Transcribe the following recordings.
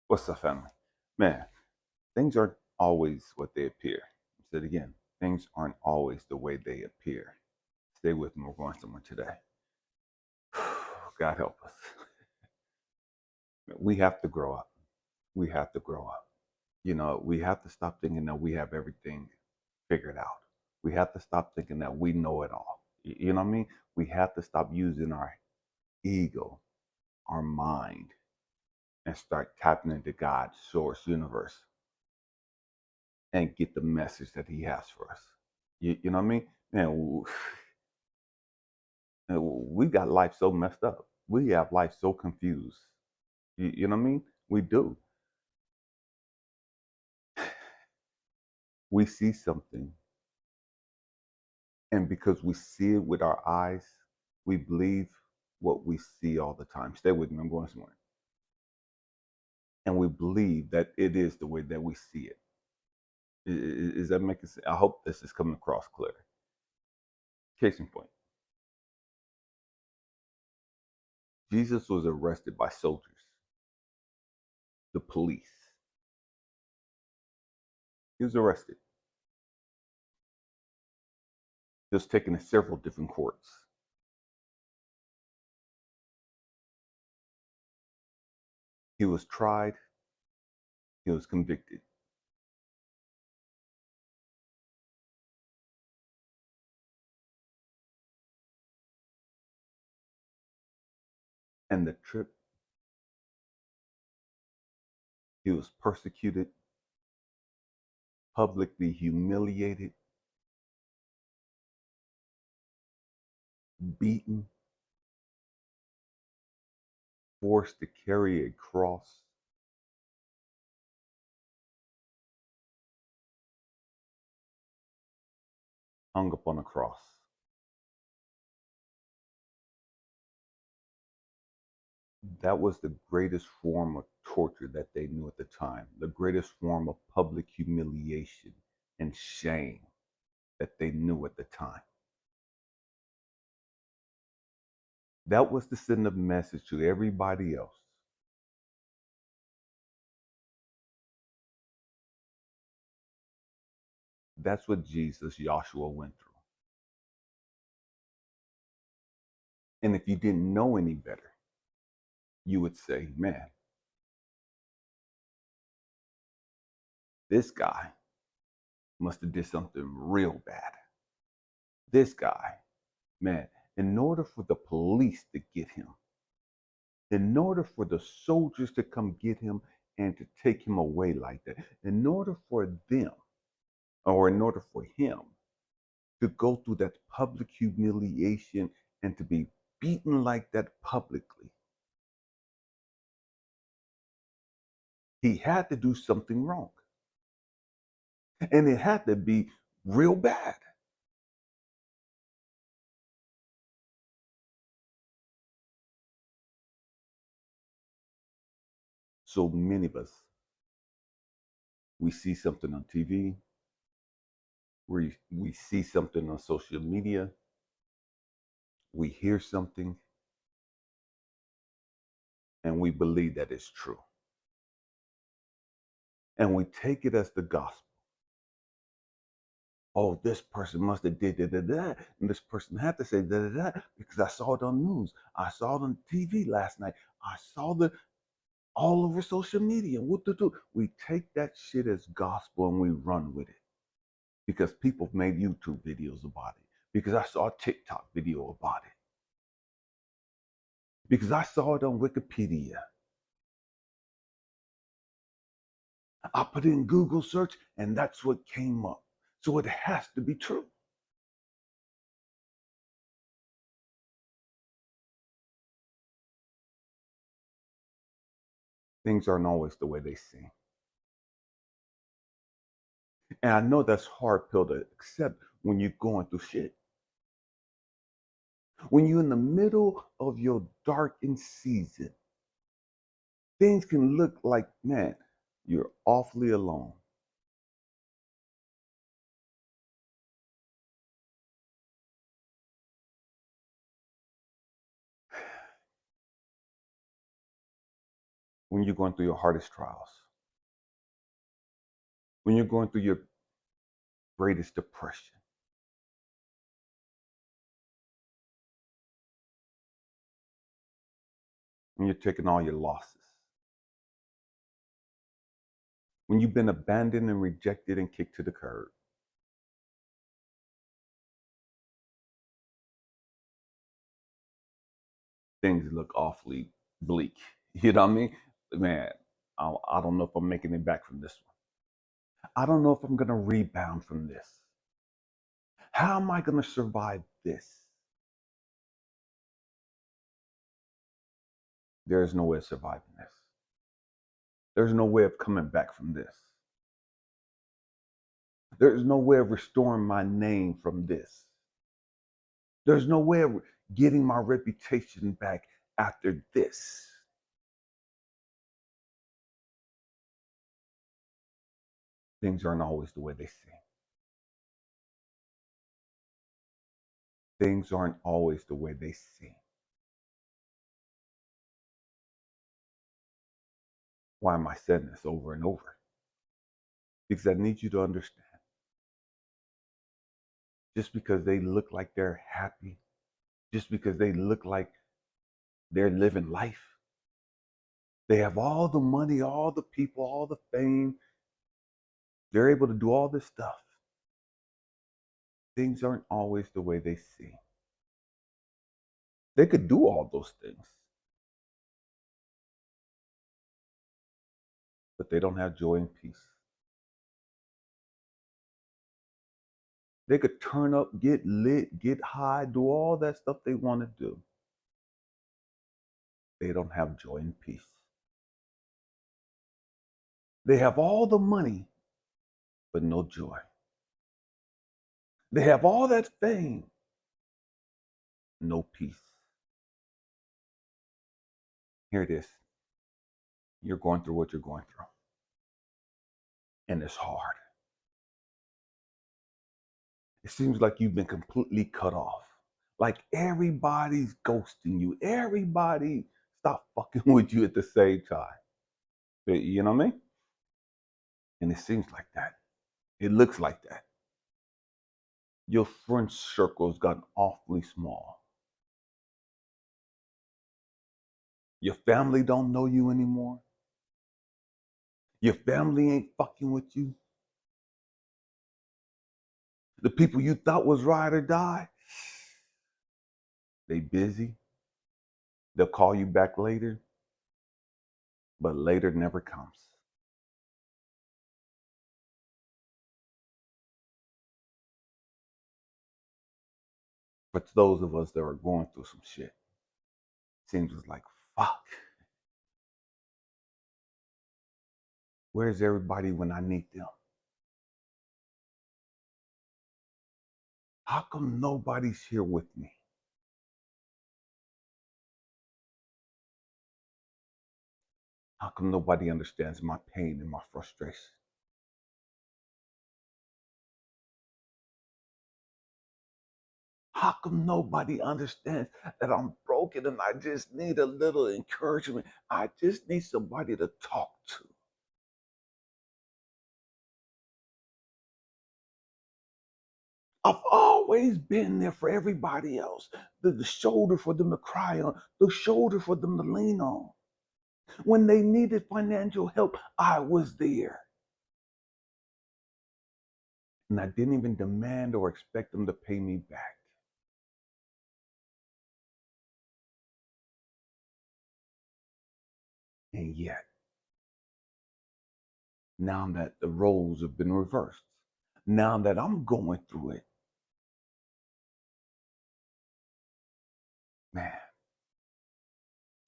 What's up, family? Man, things aren't always what they appear. I said again, things aren't always the way they appear. Stay with me. We're going somewhere today. God help us. We have to grow up. We have to grow up. We have to stop thinking that we have everything figured out. We have to stop thinking that we know it all. You know what I mean? We have to stop using our ego, our mind, and start tapping into God's source universe and get the message that He has for us. You know what I mean? Man, we got life so messed up. We have life so confused. You know what I mean? We do. We see something, and because we see it with our eyes, we believe what we see all the time. Stay with me. I'm going somewhere. And we believe that it is the way that we see it. Is that making sense? I hope this is coming across clear. Case in point, Jesus was arrested by soldiers, the police. He was arrested. He was taken to several different courts. He was tried. He was convicted. And the trip, he was persecuted, publicly humiliated, beaten, forced to carry a cross, hung upon a cross. That was the greatest form of torture that they knew at the time, the greatest form of public humiliation and shame that they knew at the time. That was to send a message to everybody else. That's what Jesus, Joshua went through. And if you didn't know any better, you would say, man, this guy must have did something real bad. This guy, man, in order for the police to get him, in order for the soldiers to come get him and to take him away like that, in order for them, or in order for him to go through that public humiliation and to be beaten like that publicly, he had to do something wrong. And it had to be real bad. So many of us, we see something on TV, we see something on social media, we hear something, and we believe that it's true. And we take it as the gospel. Oh, this person must have did that, and this person had to say that because I saw it on news. I saw it on TV last night. I saw it all over social media. What to do? We take that shit as gospel and we run with it because people made YouTube videos about it. Because I saw a TikTok video about it. Because I saw it on Wikipedia. I put it in Google search and that's what came up. So it has to be true. Things aren't always the way they seem. And I know that's hard pill to accept when you're going through shit. When you're in the middle of your darkened season, things can look like, man, you're awfully alone. when you're going through your hardest trials, when you're going through your greatest depression, when you're taking all your losses, when you've been abandoned and rejected and kicked to the curb, things look awfully bleak. You know what I mean? Man, I don't know if I'm making it back from this one. I don't know if I'm going to rebound from this. How am I going to survive this? There's no way of surviving this. There's no way of coming back from this. There's no way of restoring my name from this. There's no way of getting my reputation back after this. Things aren't always the way they seem. Things aren't always the way they seem. Why am I saying this over and over? Because I need you to understand. Just because they look like they're happy, just because they look like they're living life, they have all the money, all the people, all the fame, they're able to do all this stuff. Things aren't always the way they seem. They could do all those things, but they don't have joy and peace. They could turn up, get lit, get high, do all that stuff they want to do. They don't have joy and peace. They have all the money, but no joy. They have all that fame, no peace. Here it is. You're going through what you're going through. And it's hard. It seems like you've been completely cut off. Like everybody's ghosting you. Everybody stop fucking with you at the same time. You know what I mean? And it seems like that. It looks like that. Your friend circle's gotten awfully small. Your family don't know you anymore. Your family ain't fucking with you. The people you thought was ride or die, they busy. They'll call you back later, but later never comes. But to those of us that are going through some shit, seems like, fuck. Where's everybody when I need them? How come nobody's here with me? How come nobody understands my pain and my frustration? How come nobody understands that I'm broken and I just need a little encouragement? I just need somebody to talk to. I've always been there for everybody else. The shoulder for them to cry on, the shoulder for them to lean on. When they needed financial help, I was there. And I didn't even demand or expect them to pay me back. And yet, now that the roles have been reversed, now that I'm going through it, man,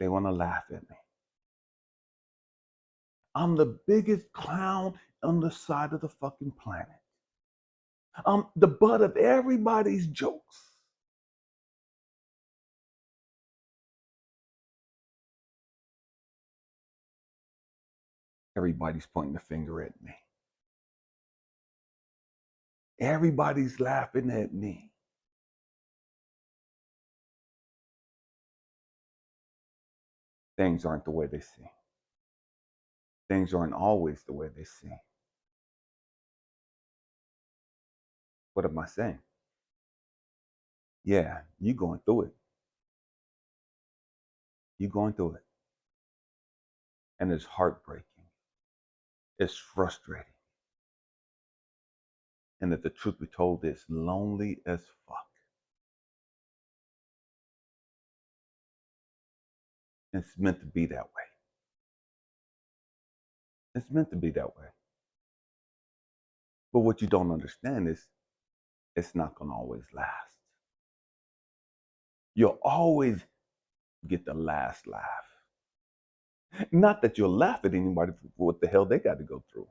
they want to laugh at me. I'm the biggest clown on the side of the fucking planet. I'm the butt of everybody's jokes. Everybody's pointing the finger at me. Everybody's laughing at me. Things aren't the way they seem. things aren't always the way they seem. What am I saying? Yeah, you're going through it. You're going through it. And it's heartbreaking. It's frustrating. And if the truth be told, it's lonely as fuck. It's meant to be that way. It's meant to be that way. But what you don't understand is it's not going to always last. You'll always get the last laugh. Not that you'll laugh at anybody for what the hell they got to go through,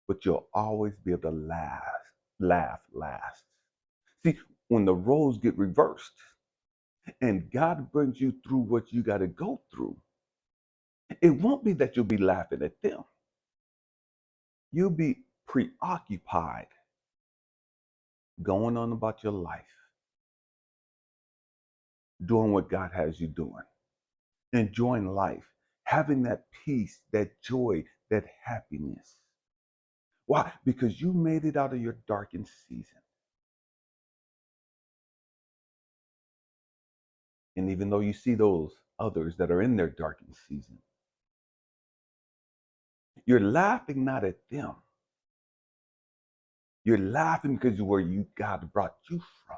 but you'll always be able to laugh last. See, when the roles get reversed and God brings you through what you got to go through, it won't be that you'll be laughing at them. You'll be preoccupied going on about your life, doing what God has you doing, enjoying life, having that peace, that joy, that happiness. Why? Because you made it out of your darkened season. And even though you see those others that are in their darkened season, you're laughing not at them. You're laughing because of where God brought you from.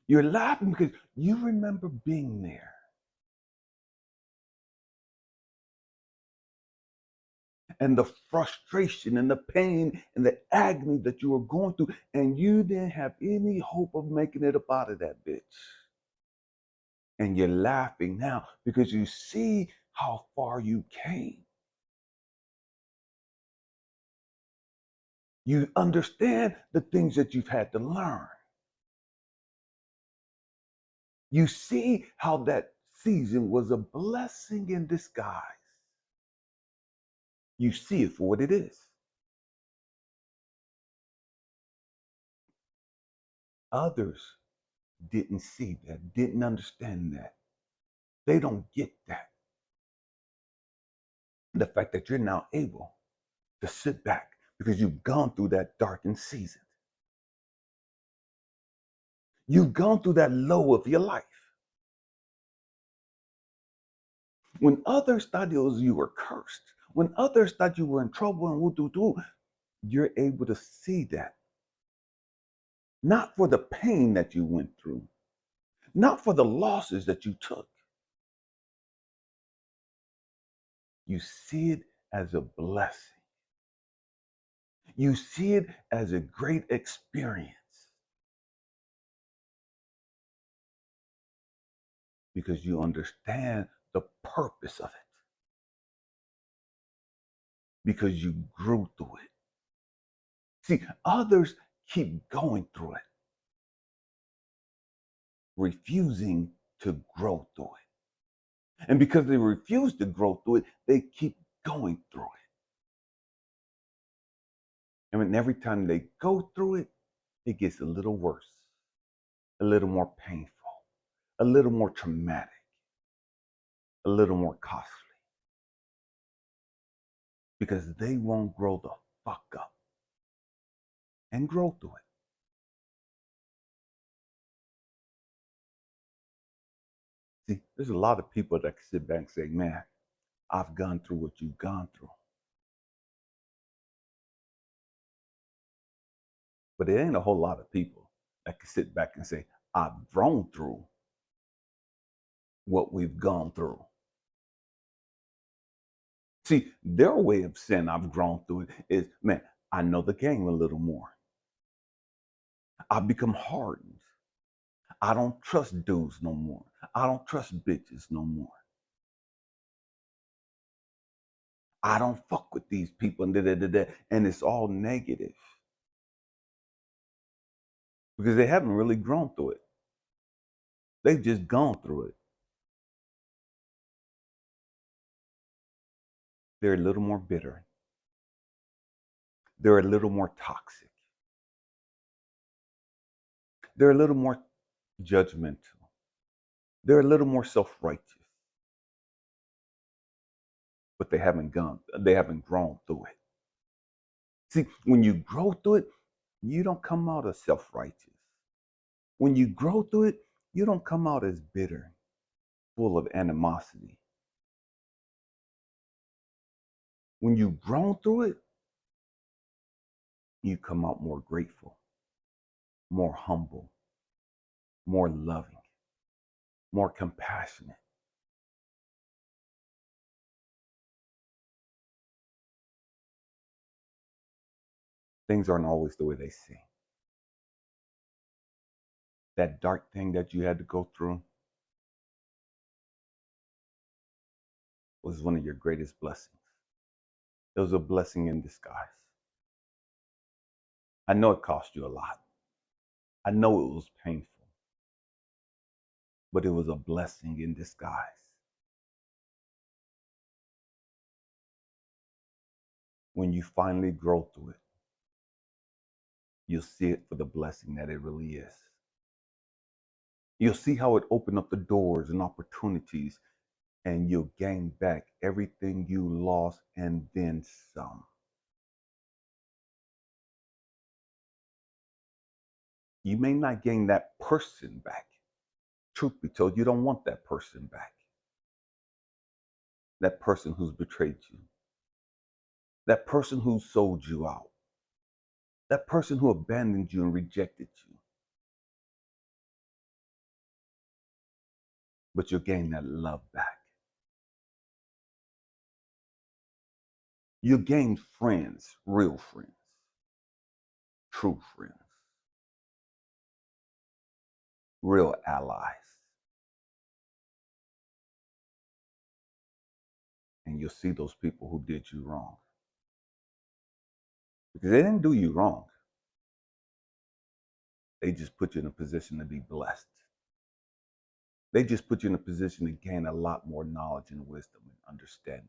You're laughing because you remember being there. And the frustration and the pain and the agony that you were going through, and you didn't have any hope of making it up out of that bitch. And you're laughing now because you see how far you came. You understand the things that you've had to learn. You see how that season was a blessing in disguise. You see it for what it is. Others didn't see that, didn't understand that. They don't get that. The fact that you're now able to sit back because you've gone through that darkened season. You've gone through that low of your life. When others thought you were cursed, when others thought you were in trouble and woo-doo-doo, you're able to see that. Not for the pain that you went through, not for the losses that you took. You see it as a blessing. You see it as a great experience because you understand the purpose of it, because you grew through it. See, others keep going through it, refusing to grow through it. And because they refuse to grow through it, they keep going through it. And every time they go through it, it gets a little worse, a little more painful, a little more traumatic, a little more costly. Because they won't grow the fuck up and grow through it. See, there's a lot of people that can sit back and say, man, I've gone through what you've gone through. But there ain't a whole lot of people that can sit back and say, I've grown through what we've gone through. See, their way of saying I've grown through it is, man, I know the game a little more. I've become hardened. I don't trust dudes no more. I don't trust bitches no more. I don't fuck with these people and and it's all negative because they haven't really grown through it. They've just gone through it. They're a little more bitter. They're a little more toxic. They're a little more judgmental. They're a little more self-righteous. but they haven't grown through it. See, when you grow through it, you don't come out as self-righteous. When you grow through it, you don't come out as bitter, full of animosity. When you've grown through it, you come out more grateful, more humble, more loving, more compassionate. Things aren't always the way they seem. That dark thing that you had to go through was one of your greatest blessings. It was a blessing in disguise. I know it cost you a lot. I know it was painful, but it was a blessing in disguise. When you finally grow through it, you'll see it for the blessing that it really is. You'll see how it opened up the doors and opportunities, and you'll gain back everything you lost and then some. You may not gain that person back. Truth be told, you don't want that person back. That person who's betrayed you. That person who sold you out. That person who abandoned you and rejected you. But you'll gain that love back. You'll gain friends, real friends, true friends, real allies. And you'll see those people who did you wrong. Because they didn't do you wrong. They just put you in a position to be blessed. They just put you in a position to gain a lot more knowledge and wisdom and understanding.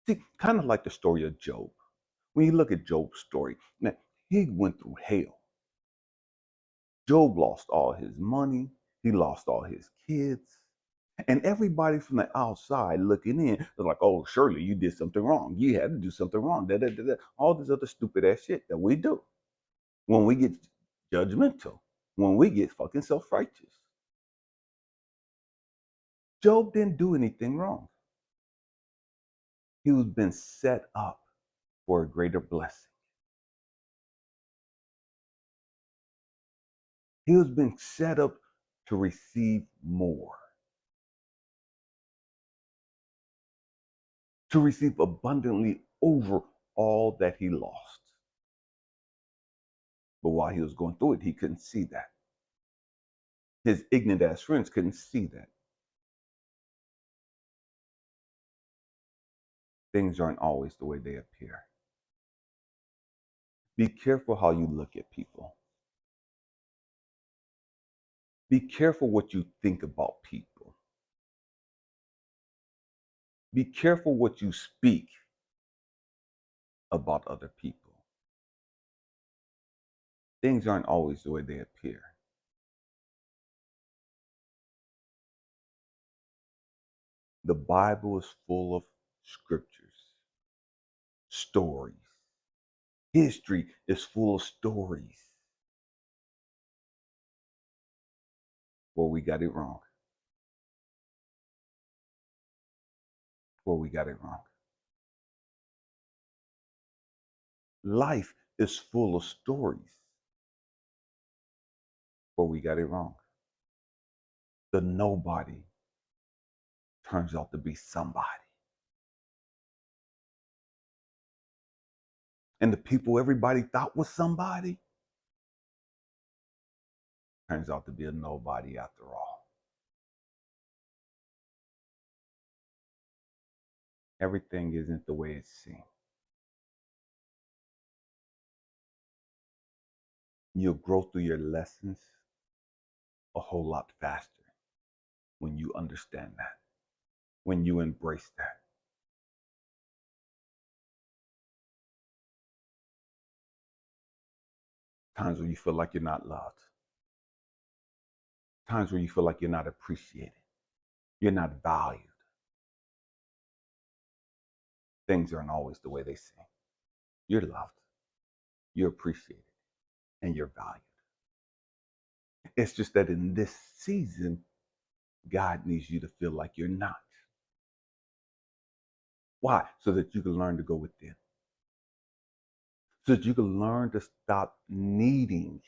See, kind of like the story of Job. When you look at Job's story, man, he went through hell. Job lost all his money. He lost all his kids. And everybody from the outside looking in was like, oh, surely you did something wrong. You had to do something wrong. Da, da, da, da. All this other stupid ass shit that we do when we get judgmental, when we get fucking self-righteous. Job didn't do anything wrong. He was been set up for a greater blessing. He was being set up to receive more, to receive abundantly over all that he lost. But while he was going through it, he couldn't see that. His ignorant ass friends couldn't see that. Things aren't always the way they appear. Be careful how you look at people. Be careful what you think about people. Be careful what you speak about other people. Things aren't always the way they appear. The Bible is full of scriptures, stories. History is full of stories where we got it wrong. Where we got it wrong. Life is full of stories where we got it wrong. The nobody turns out to be somebody. And the people everybody thought was somebody turns out to be a nobody after all. Everything isn't the way it seems. You'll grow through your lessons a whole lot faster when you understand that, when you embrace that. Times where you feel like you're not loved. Times where you feel like you're not appreciated. You're not valued. things aren't always the way they seem. You're loved, you're appreciated, and you're valued. It's just that in this season, God needs you to feel like you're not. Why? So that you can learn to go within. So that you can learn to stop needing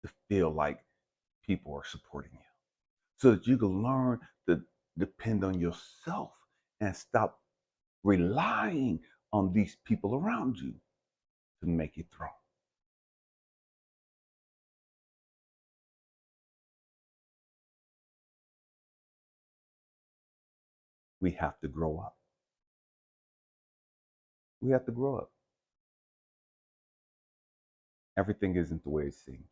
to feel like people are supporting you. So that you can learn to depend on yourself and stop relying on these people around you to make it through. We have to grow up. We have to grow up. Everything isn't the way it seems.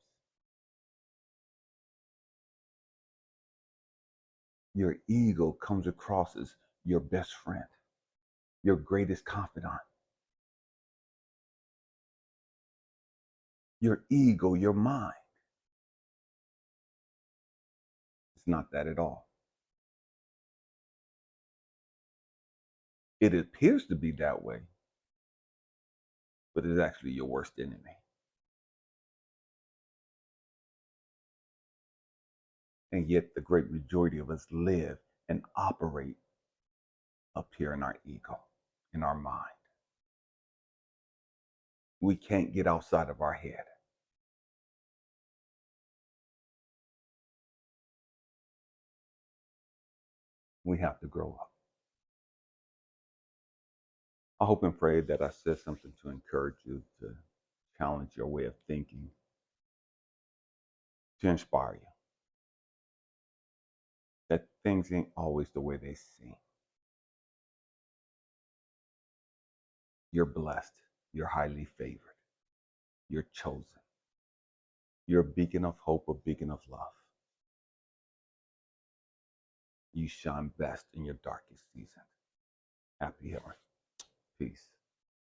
Your ego comes across as your best friend, your greatest confidant. Your ego, your mind. It's not that at all. It appears to be that way, but it's actually your worst enemy. And yet, the great majority of us live and operate up here in our ego, in our mind. We can't get outside of our head. We have to grow up. I hope and pray that I said something to encourage you, to challenge your way of thinking, to inspire you. That things ain't always the way they seem. You're blessed. You're highly favored. You're chosen. You're a beacon of hope, a beacon of love. You shine best in your darkest season. Happy healing. Peace.